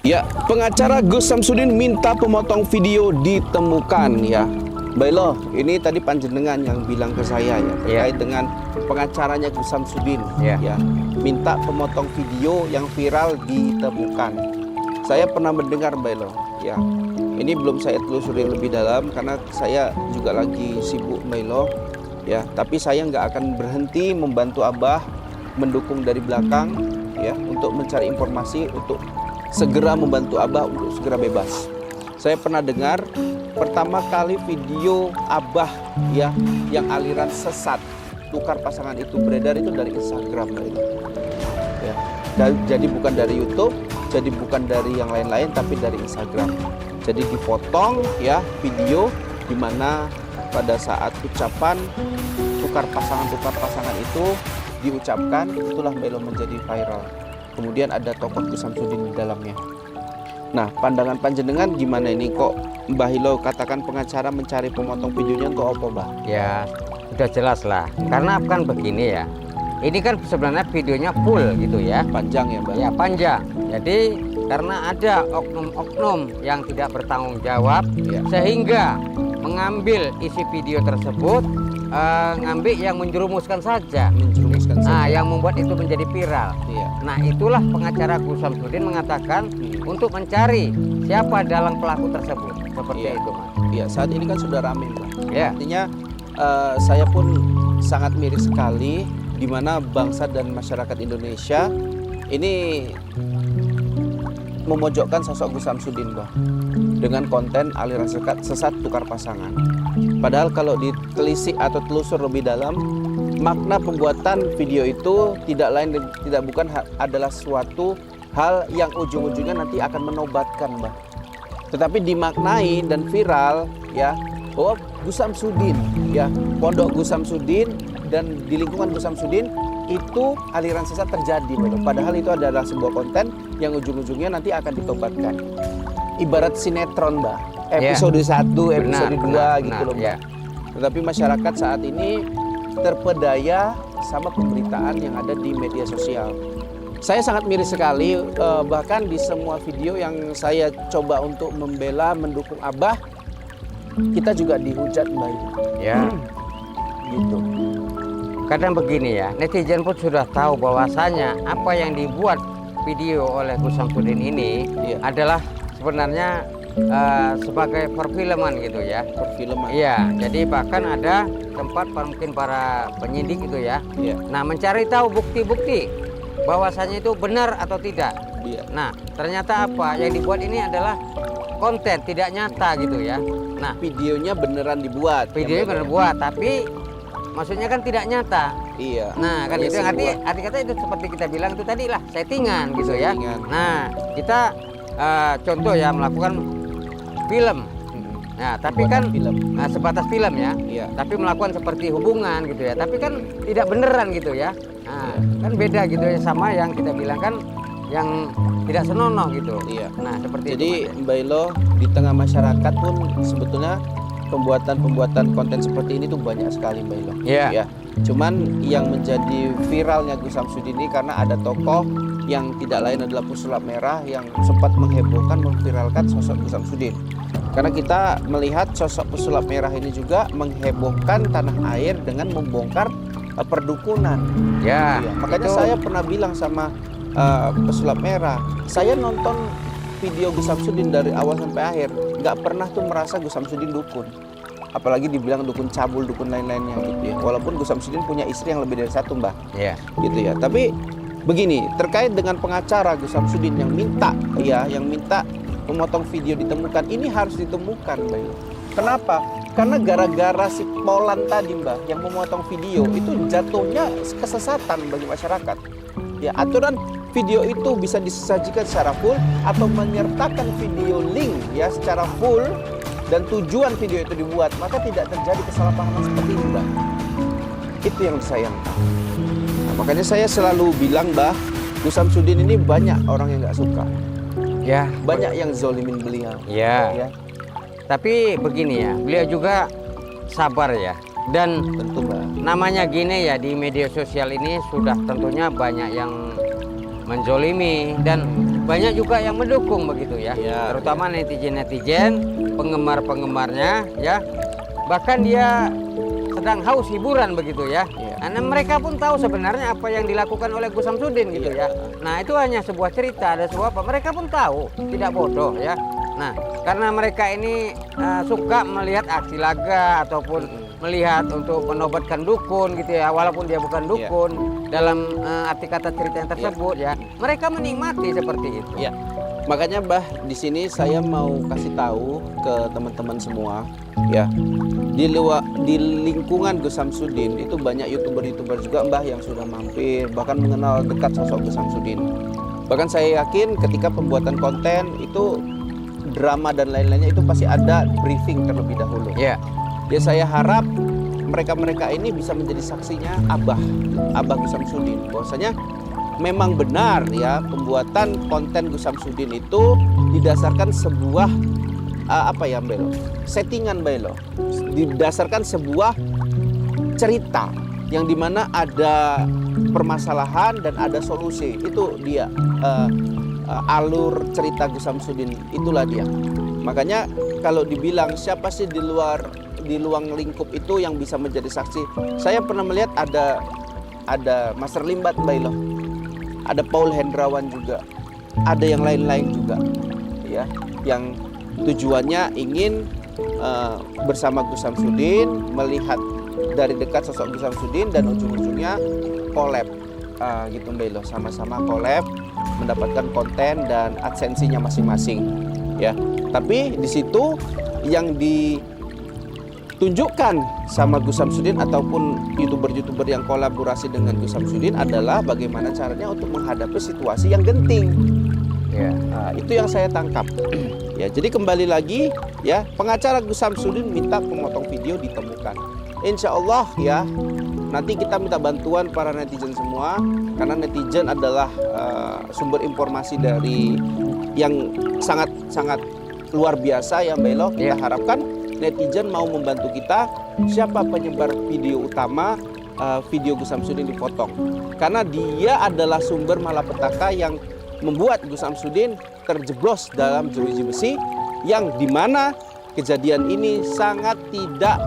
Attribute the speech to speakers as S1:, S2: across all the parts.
S1: Ya, pengacara Gus Samsudin minta pemotong video ditemukan ya. Baiklah, ini tadi panjenengan yang bilang ke saya ya terkait dengan pengacaranya Gus Samsudin ya, minta pemotong video yang viral ditemukan. Saya pernah mendengar baiklah ya. Ini belum saya telusuri lebih dalam karena saya juga lagi sibuk baiklah ya, tapi saya nggak akan berhenti membantu Abah, mendukung dari belakang ya untuk mencari informasi untuk segera membantu Abah untuk segera bebas. Saya pernah dengar pertama kali video Abah ya yang aliran sesat tukar pasangan itu beredar itu dari Instagram itu. Ya. Jadi bukan dari YouTube, jadi bukan dari yang lain-lain tapi dari Instagram. Jadi dipotong ya video di mana pada saat ucapan tukar pasangan itu diucapkan, itulah belum menjadi viral. Kemudian ada tokoh Gus Samsudin di dalamnya. Nah, pandangan panjenengan gimana ini kok Mbah Hilo katakan pengacara mencari pemotong videonya untuk apa, Mbah?
S2: Ya, sudah jelas lah. Karena kan begini ya. Ini kan sebenarnya videonya full gitu ya.
S1: Panjang ya, Mbah?
S2: Ya, panjang. Jadi karena ada oknum-oknum yang tidak bertanggung jawab sehingga mengambil isi video tersebut ngambil yang menjerumuskan saja. Nah, yang membuat itu menjadi viral. Nah, itulah pengacara Gus Samsudin mengatakan untuk mencari siapa dalam pelaku tersebut. Seperti itu, Mas.
S1: Iya, saat ini kan sudah ramai, Mbak.
S2: Ya.
S1: Artinya saya pun sangat miris sekali di mana bangsa dan masyarakat Indonesia ini memojokkan sosok Gus Samsudin, Mbak, dengan konten aliran sesat tukar pasangan. Padahal kalau ditelisik atau telusur lebih dalam, makna pembuatan video itu tidak lain dan tidak bukan adalah suatu hal yang ujung-ujungnya nanti akan menobatkan, Mbak. Tetapi dimaknai dan viral ya bahwa Gus Samsudin ya, pondok Gus Samsudin dan di lingkungan Gus Samsudin itu aliran sesat terjadi, Mbak. Padahal itu adalah sebuah konten yang ujung-ujungnya nanti akan ditobatkan. Ibarat sinetron, Mbak. Episode 1, episode 2 gitu loh, Mbak. Tetapi masyarakat saat ini terpedaya sama pemberitaan yang ada di media sosial. Saya sangat miris sekali, bahkan di semua video yang saya coba untuk membela, mendukung Abah, kita juga dihujat, Mbak.
S2: Ya.
S1: Gitu.
S2: Kadang begini ya, netizen pun sudah tahu bahwasanya apa yang dibuat video oleh Gus Samsudin ini adalah sebenarnya sebagai perfilman gitu ya.
S1: Perfilman.
S2: Iya, jadi bahkan ada tempat mungkin para penyidik gitu ya. Nah, mencari tahu bukti-bukti bahwasanya itu benar atau tidak. Nah, ternyata apa yang dibuat ini adalah konten tidak nyata gitu ya. Nah,
S1: videonya beneran dibuat.
S2: Videonya beneran buat, tapi maksudnya kan tidak nyata.
S1: Iya.
S2: Nah, kan itu arti kata itu seperti kita bilang itu tadi lah settingan gitu ya. Nah, kita contoh ya melakukan film. Nah, tapi kan sebatas film ya. Tapi melakukan seperti hubungan gitu ya. Tapi kan tidak beneran gitu ya. Nah, kan beda gitu ya sama yang kita bilang kan yang tidak senonoh gitu. Nah, seperti
S1: jadi,
S2: itu.
S1: Mbak Ilo, di tengah masyarakat pun sebetulnya pembuatan konten seperti ini tuh banyak sekali, Mbak Ilo. Ya. Cuman yang menjadi viralnya Gus Samsudin ini karena ada tokoh yang tidak lain adalah pesulap merah yang sempat menghebohkan, memviralkan sosok Gus Samsudin. Karena kita melihat sosok pesulap merah ini juga menghebohkan tanah air dengan membongkar perdukunan. Makanya saya pernah bilang sama pesulap merah, saya nonton video Gus Samsudin dari awal sampai akhir, nggak pernah tuh merasa Gus Samsudin dukun. Apalagi dibilang dukun cabul, dukun lain-lainnya gitu ya. Walaupun Gus Samsudin punya istri yang lebih dari satu, Mbah. Gitu ya. Tapi begini, terkait dengan pengacara Gus Samsudin yang minta memotong video ditemukan, ini harus ditemukan, Mbak. Kenapa? Karena gara-gara si Polan tadi, Mbak, yang memotong video itu jatuhnya kesesatan bagi masyarakat. Ya, aturan video itu bisa disajikan secara full atau menyertakan video link ya secara full dan tujuan video itu dibuat, maka tidak terjadi kesalahpahaman seperti ini, Mbak. Itu yang disayangkan. Nah, makanya saya selalu bilang, Mbak, Gus Samsudin ini banyak orang yang nggak suka. Banyak yang zolimin beliau. Ya.
S2: Tapi begini ya, beliau juga sabar ya. Dan
S1: tentu, Mbak,
S2: namanya gini ya, di media sosial ini sudah tentunya banyak yang menzolimi dan banyak juga yang mendukung begitu ya,
S1: Ya,
S2: terutama netizen-netizen, penggemar-penggemarnya ya, bahkan dia sedang haus hiburan begitu ya. Karena mereka pun tahu sebenarnya apa yang dilakukan oleh Gus Samsudin gitu ya. Nah itu hanya sebuah cerita, ada sebuah apa, mereka pun tahu, tidak bodoh ya. Nah karena mereka ini suka melihat aksi laga ataupun melihat untuk menobatkan dukun gitu ya, walaupun dia bukan dukun dalam arti kata cerita yang tersebut ya, mereka menikmati seperti itu.
S1: Ya, makanya Mbah di sini saya mau kasih tahu ke teman-teman semua ya, di lingkungan Gus Samsudin itu banyak youtuber juga Mbah yang sudah mampir, bahkan mengenal dekat sosok Gus Samsudin. Bahkan saya yakin ketika pembuatan konten itu drama dan lain-lainnya itu pasti ada briefing terlebih dahulu.
S2: Ya.
S1: Ya saya harap mereka-mereka ini bisa menjadi saksinya Abah Gus Samsudin. Bahwasanya memang benar ya, pembuatan konten Gus Samsudin itu didasarkan sebuah settingan Mbak Elo. Didasarkan sebuah cerita yang dimana ada permasalahan dan ada solusi. Itu dia alur cerita Gus Samsudin, itulah dia. Makanya kalau dibilang siapa sih di luang lingkup itu yang bisa menjadi saksi, saya pernah melihat ada Master Limbat Mbak Ilo, ada Paul Hendrawan juga, ada yang lain-lain juga ya, yang tujuannya ingin bersama Gus Samsudin, melihat dari dekat sosok Gus Samsudin, dan ujung-ujungnya collab gitu Mbak Ilo, sama-sama collab mendapatkan konten dan adsensinya masing-masing ya. Tapi di situ yang ditunjukkan sama Gus Samsudin ataupun youtuber-youtuber yang kolaborasi dengan Gus Samsudin adalah bagaimana caranya untuk menghadapi situasi yang genting. Ya, itu yang saya tangkap. Ya, jadi kembali lagi ya, pengacara Gus Samsudin minta pemotong video ditemukan. Insya Allah ya, nanti kita minta bantuan para netizen semua, karena netizen adalah sumber informasi dari yang sangat luar biasa ya Mbak Elo. Kita harapkan netizen mau membantu kita, siapa penyebar video utama video Gus Samsudin dipotong, karena dia adalah sumber malapetaka yang membuat Gus Samsudin terjeblos dalam jeruji besi, yang dimana kejadian ini sangat tidak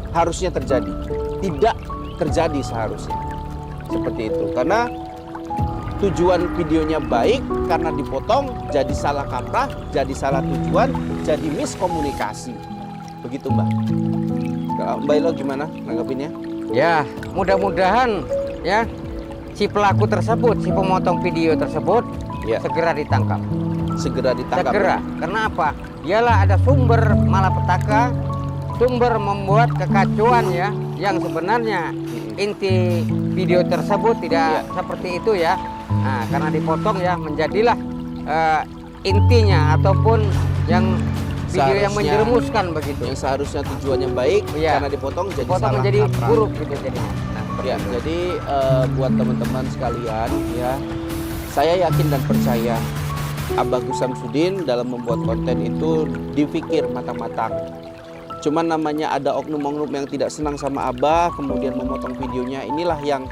S1: harusnya terjadi, tidak terjadi seharusnya seperti itu. Karena tujuan videonya baik, karena dipotong jadi salah kaprah, jadi salah tujuan, jadi miskomunikasi. Begitu Mbak. Mbak Ilo gimana nanggapinnya? Ya,
S2: Mudah-mudahan ya si pelaku tersebut, si pemotong video tersebut segera ditangkap.
S1: Segera ditangkap.
S2: Segera. Karena apa? Dialah ada sumber malapetaka, sumber membuat kekacauan ya, yang sebenarnya inti video tersebut tidak seperti itu ya. Nah, karena dipotong ya, menjadilah intinya ataupun yang video yang menjerumuskan begitu.
S1: Yang seharusnya tujuannya baik, karena dipotong jadi salah
S2: menjadi
S1: kaprah.
S2: buruk gitu jadinya. Nah,
S1: ya, jadi buat teman-teman sekalian ya, saya yakin dan percaya Abah Gus Samsudin dalam membuat konten itu dipikir matang-matang. Cuman namanya ada oknum-oknum yang tidak senang sama Abah, kemudian memotong videonya. Inilah yang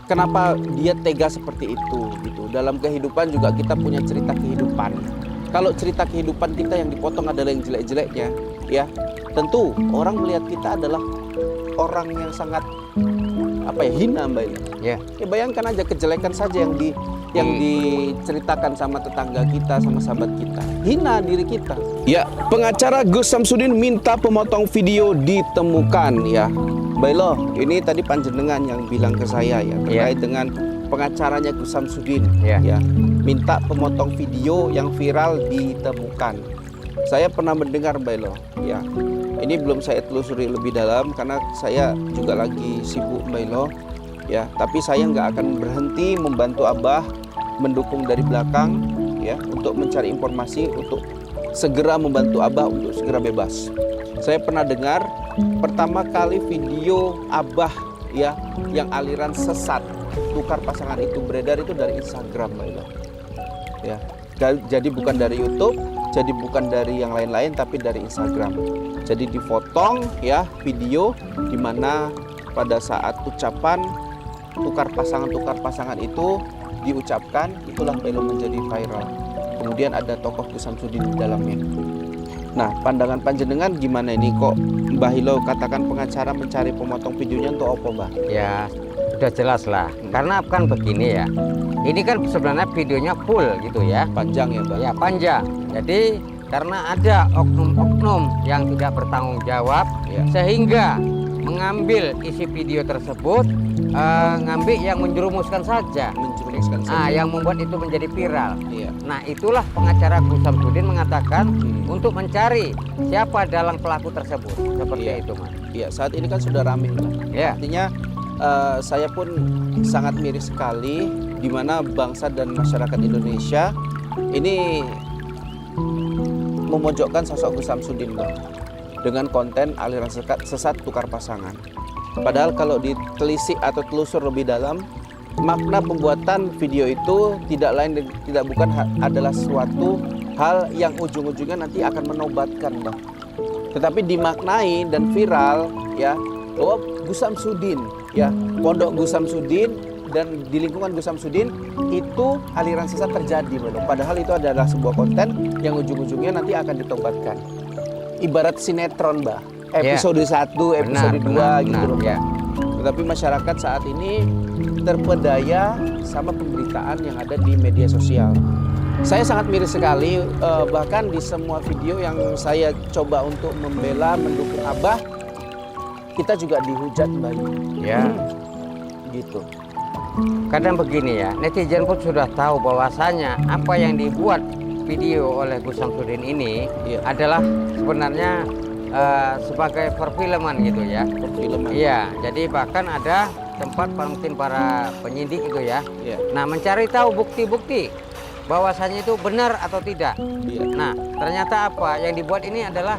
S1: kenapa dia tega seperti itu gitu. Dalam kehidupan juga kita punya cerita kehidupan. Kalau cerita kehidupan kita yang dipotong adalah yang jelek-jeleknya, ya tentu orang melihat kita adalah orang yang sangat hina Mbak Ilo. Ya bayangkan aja kejelekan saja yang diceritakan sama tetangga kita, sama sahabat kita, hina diri kita. Ya, pengacara Gus Samsudin minta pemotong video ditemukan ya. Mbak Ilo, ini tadi panjenengan yang bilang ke saya ya terkait dengan pengacaranya Gus Samsudin ya, minta pemotong video yang viral ditemukan. Saya pernah mendengar Mbak Ilo ya. Ini belum saya telusuri lebih dalam karena saya juga lagi sibuk Mbak Ilo ya, tapi saya nggak akan berhenti membantu Abah, mendukung dari belakang ya, untuk mencari informasi, untuk segera membantu Abah untuk segera bebas. Saya pernah dengar pertama kali video Abah ya yang aliran sesat tukar pasangan itu beredar itu dari Instagram Mbak Ilo ya. Jadi bukan dari YouTube, jadi bukan dari yang lain-lain, tapi dari Instagram. Jadi dipotong ya video di mana pada saat ucapan tukar pasangan itu diucapkan itulah Mbah Ilo menjadi viral. Kemudian ada tokoh Gus Samsudin di dalamnya. Nah, pandangan panjenengan gimana ini kok Mbah Ilo katakan pengacara mencari pemotong videonya untuk apa, Mbah?
S2: Ya, sudah jelas lah. Karena kan begini ya. Ini kan sebenarnya videonya full gitu ya.
S1: Panjang ya, Mbah?
S2: Ya, panjang. Jadi karena ada oknum-oknum yang tidak bertanggung jawab,
S1: Ya.
S2: sehingga mengambil isi video tersebut, ngambil yang menjerumuskan saja.
S1: Menjerumuskan
S2: Ah,
S1: saja.
S2: yang membuat itu menjadi viral.
S1: Iya.
S2: Nah, itulah pengacara Gus Samsudin mengatakan untuk mencari siapa dalang pelaku tersebut. Seperti
S1: Iya.
S2: itu, Mas.
S1: Iya, saat ini kan sudah ramai, Mbah.
S2: Ya.
S1: Artinya saya pun sangat miris sekali di mana bangsa dan masyarakat Indonesia ini memojokkan sosok Gus Samsudin, Mbah, dengan konten aliran sesat tukar pasangan. Padahal kalau ditelisik atau telusur lebih dalam, makna pembuatan video itu tidak lain dan tidak bukan adalah suatu hal yang ujung-ujungnya nanti akan menobatkan, Mbah. Tetapi dimaknai dan viral ya bahwa Gus Samsudin ya, pondok Gus Samsudin dan di lingkungan Gus Samsudin itu aliran sesat terjadi, Mbah. Padahal itu adalah sebuah konten yang ujung-ujungnya nanti akan ditobatkan. Ibarat sinetron, Mbah. Episode 1, episode 2 gitu loh.
S2: Ya.
S1: Tetapi masyarakat saat ini terpedaya sama pemberitaan yang ada di media sosial. Saya sangat miris sekali, bahkan di semua video yang saya coba untuk membela, mendukung Abah, kita juga dihujat, Mbak.
S2: Ya.
S1: Gitu.
S2: Kadang begini ya, netizen pun sudah tahu bahwasanya apa yang dibuat video oleh Gus Samsudin ini
S1: Iya.
S2: adalah sebenarnya sebagai perfilman gitu ya.
S1: Perfilman.
S2: Iya, jadi bahkan ada tempat mungkin para penyidik itu ya.
S1: Iya.
S2: Nah, mencari tahu bukti-bukti bahwasanya itu benar atau tidak.
S1: Iya.
S2: Nah, ternyata apa yang dibuat ini adalah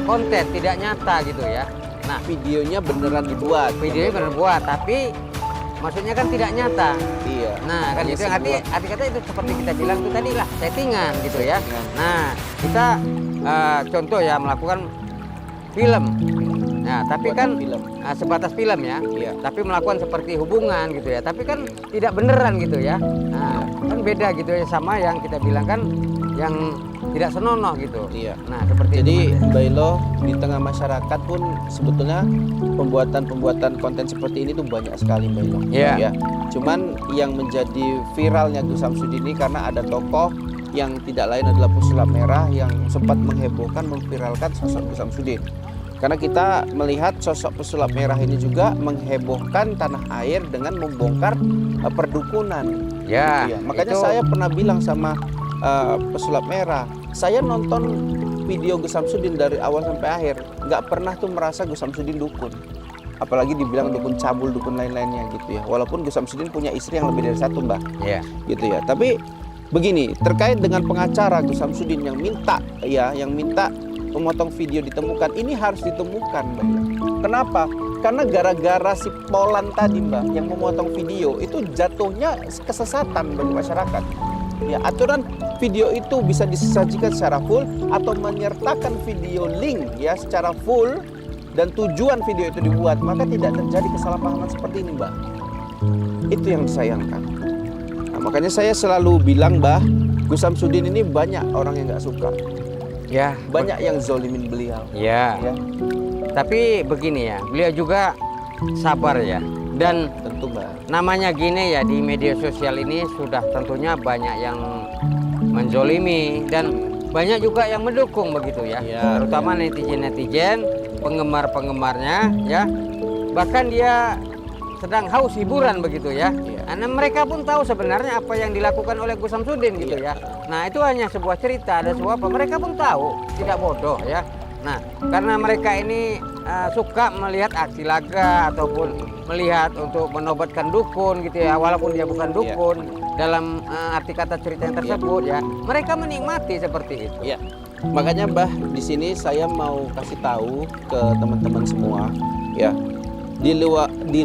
S2: konten tidak nyata gitu ya. Nah,
S1: Videonya beneran dibuat.
S2: videonya benar buat, tapi maksudnya kan tidak nyata.
S1: Iya.
S2: Nah, kan
S1: Hanya
S2: itu arti kata itu seperti kita bilang itu tadi lah, settingan gitu ya.
S1: Settingan.
S2: Nah, kita contoh ya melakukan film. Nah, tapi kan
S1: film.
S2: sebatas film ya.
S1: Iya.
S2: Tapi melakukan seperti hubungan gitu ya. Tapi kan tidak beneran gitu ya. Nah, kan beda gitu ya sama yang kita bilang kan yang tidak senonoh gitu.
S1: Iya.
S2: Nah, seperti
S1: Jadi
S2: itu.
S1: Mbak Ilo di tengah masyarakat pun sebetulnya pembuatan konten seperti ini tuh banyak sekali, Mbak Ilo.
S2: Iya.
S1: Ya. Cuman yang menjadi viralnya Gus Samsudin ini karena ada tokoh yang tidak lain adalah Pesulap Merah yang sempat menghebohkan, memviralkan sosok Gus Samsudin. Karena kita melihat sosok Pesulap Merah ini juga menghebohkan tanah air dengan membongkar perdukunan.
S2: Ya,
S1: Iya. Makanya
S2: itu-
S1: saya pernah bilang sama Pesulap Merah, saya nonton video Gus Samsudin dari awal sampai akhir, nggak pernah tuh merasa Gus Samsudin dukun. Apalagi dibilang dukun cabul, dukun lain-lainnya gitu ya. Walaupun Gus Samsudin punya istri yang lebih dari satu, Mbak,
S2: ya.
S1: gitu ya. Tapi begini, terkait dengan pengacara Gus Samsudin yang minta pemotong video ditemukan, ini harus ditemukan, Mbak. Kenapa? Karena gara-gara si Polan tadi, Mbak, yang memotong video itu jatuhnya kesesatan bagi masyarakat. Ya, aturan video itu bisa disajikan secara full atau menyertakan video link ya secara full dan tujuan video itu dibuat, maka tidak terjadi kesalahpahaman seperti ini, Mbak. Itu yang disayangkan. Nah, makanya saya selalu bilang, Mbah, Gus Samsudin ini banyak orang yang nggak suka,
S2: Ya,
S1: banyak yang zolimin beliau.
S2: ya.
S1: Ya,
S2: Tapi begini ya, beliau juga sabar ya. Dan
S1: tentu, Mbak.
S2: namanya gini ya, di media sosial ini sudah tentunya banyak yang menzolimi dan banyak juga yang mendukung begitu ya.
S1: Iya,
S2: Terutama netizen-netizen, penggemar-penggemarnya ya. Bahkan dia sedang haus hiburan begitu ya.
S1: Iya.
S2: Karena mereka pun tahu sebenarnya apa yang dilakukan oleh Gus Samsudin gitu
S1: Iya.
S2: ya. Nah, itu hanya sebuah cerita, ada sebuah apa. Mereka pun tahu, tidak bodoh ya. Nah, karena mereka ini suka melihat aksi laga ataupun melihat untuk menobatkan dukun gitu ya, walaupun dia bukan dukun dalam arti kata cerita yang tersebut ya, mereka menikmati seperti itu.
S1: Ya, makanya Mbah di sini saya mau kasih tahu ke teman-teman semua, ya, di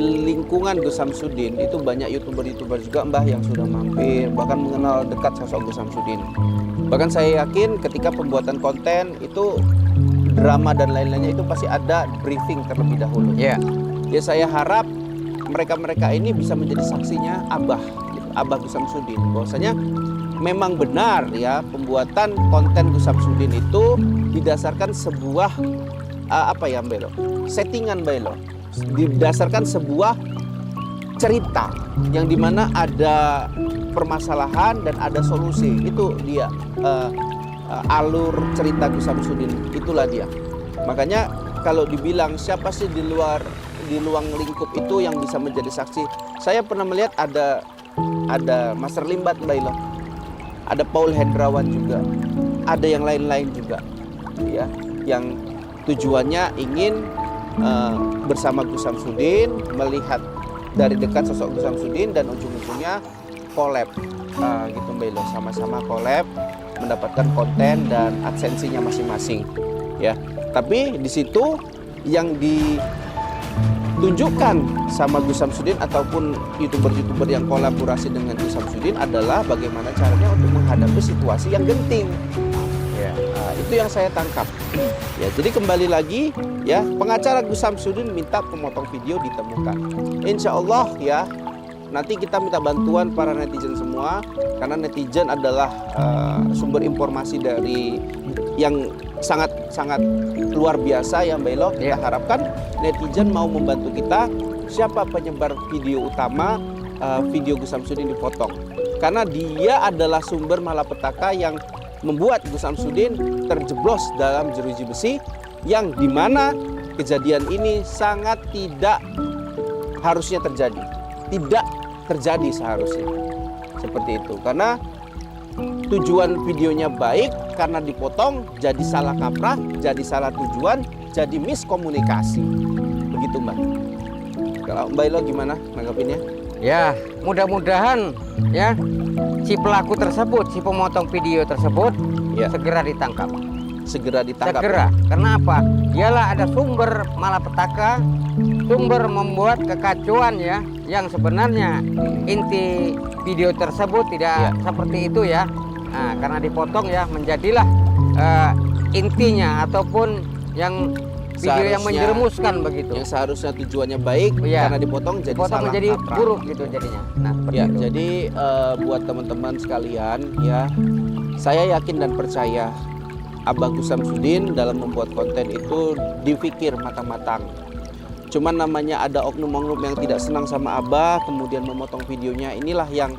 S1: lingkungan Gus Samsudin itu banyak youtuber juga, Mbah, yang sudah mampir bahkan mengenal dekat sosok Gus Samsudin. Bahkan saya yakin ketika pembuatan konten itu drama dan lain-lainnya itu pasti ada briefing terlebih dahulu.
S2: Ya,
S1: Ya, saya harap mereka-mereka ini bisa menjadi saksinya Abah gitu. Abah Gus Samsudin, bahwasanya memang benar ya pembuatan konten Gus Samsudin itu didasarkan sebuah apa ya Mbak Elo? Settingan Mbak Elo. Didasarkan sebuah cerita yang dimana ada permasalahan dan ada solusi. Itu dia alur cerita Gus Samsudin, itulah dia. Makanya kalau dibilang siapa sih di luang lingkup itu yang bisa menjadi saksi, saya pernah melihat ada Master Limbat Mbak Elo, ada Paul Hendrawan juga, ada yang lain-lain juga ya, yang tujuannya ingin bersama Gus Samsudin, melihat dari dekat sosok Gus Samsudin, dan ujung-ujungnya collab gitu Mbak Elo, sama-sama collab mendapatkan konten dan adsensinya masing-masing ya. Tapi di situ yang ditunjukkan sama Gus Samsudin ataupun youtuber-youtuber yang kolaborasi dengan Gus Samsudin adalah bagaimana caranya untuk menghadapi situasi yang genting ya. Itu yang saya tangkap ya. Jadi kembali lagi ya, pengacara Gus Samsudin minta pemotong video ditemukan. Insya Allah ya, nanti kita minta bantuan para netizen semua, karena netizen adalah sumber informasi dari yang sangat luar biasa ya Mbak Elo. Kita harapkan netizen mau membantu kita, siapa penyebar video utama video Gus Samsudin dipotong, karena dia adalah sumber malapetaka yang membuat Gus Samsudin terjeblos dalam jeruji besi, yang dimana kejadian ini sangat tidak harusnya terjadi, tidak terjadi seharusnya seperti itu. Karena tujuan videonya baik, karena dipotong jadi salah kaprah, jadi salah tujuan, jadi miskomunikasi. Begitu Mbak. Kalau Mbak Elo gimana nanggapinnya?
S2: Ya, mudah-mudahan ya si pelaku tersebut, si pemotong video tersebut
S1: ya
S2: segera ditangkap.
S1: Segera ditangkap.
S2: Segera. Karena apa? Dialah ada sumber malapetaka, sumber membuat kekacauan ya, yang sebenarnya inti video tersebut tidak seperti itu ya. Nah, karena dipotong ya, menjadilah intinya ataupun yang video yang menjerumuskan begitu.
S1: Yang seharusnya tujuannya baik, karena dipotong jadi salah
S2: menjadi
S1: kaprah.
S2: buruk gitu jadinya. Nah,
S1: ya,
S2: itu.
S1: jadi buat teman-teman sekalian ya, saya yakin dan percaya Abah Gus Samsudin dalam membuat konten itu dipikir matang-matang. Cuman namanya ada oknum-oknum yang tidak senang sama Abah, kemudian memotong videonya. Inilah yang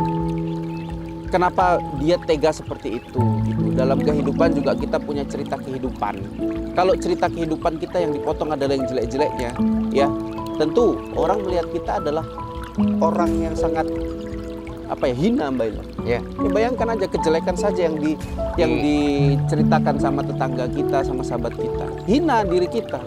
S1: kenapa dia tega seperti itu gitu. Dalam kehidupan juga kita punya cerita kehidupan. Kalau cerita kehidupan kita yang dipotong adalah yang jelek-jeleknya ya, tentu orang melihat kita adalah orang yang sangat hina Mbak Elo. Ya, bayangkan aja kejelekan saja yang diceritakan sama tetangga kita, sama sahabat kita. Hina diri kita.